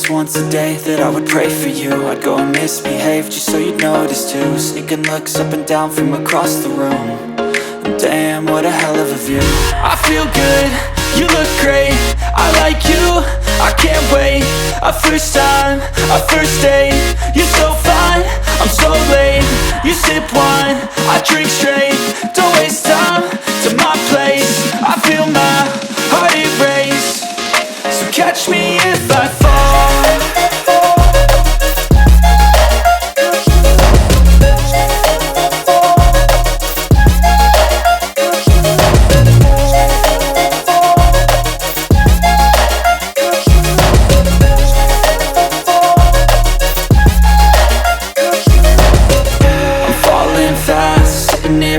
was once a day that I would pray for you. I'd go and misbehave just so you'd notice too. Sneaking looks up and down from across the room. And damn, what a hell of a view. I feel good, you look great, I like you, I can't wait. A first time, a first date, you're so fine, I'm so late. You sip wine, I drink straight. Don't waste time to my place. I feel my heart erase. So catch me if I fall.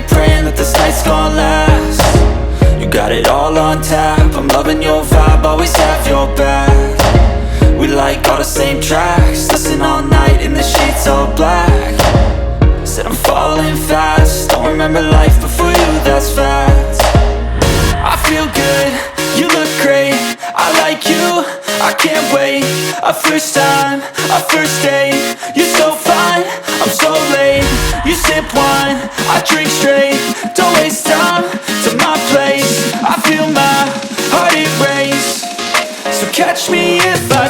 Praying that this night's gonna last. You got it all on tap, I'm loving your vibe, always have your back. We like all the same tracks, listen all night in the sheets all black. Said I'm falling fast, don't remember life before you, that's fact. I feel good, you look great, I like you, I can't wait. A first time, a first date, you're so fine, I'm so late. You sip wine, I drink straight. Don't waste time to my place. I feel my heart erase. So catch me if I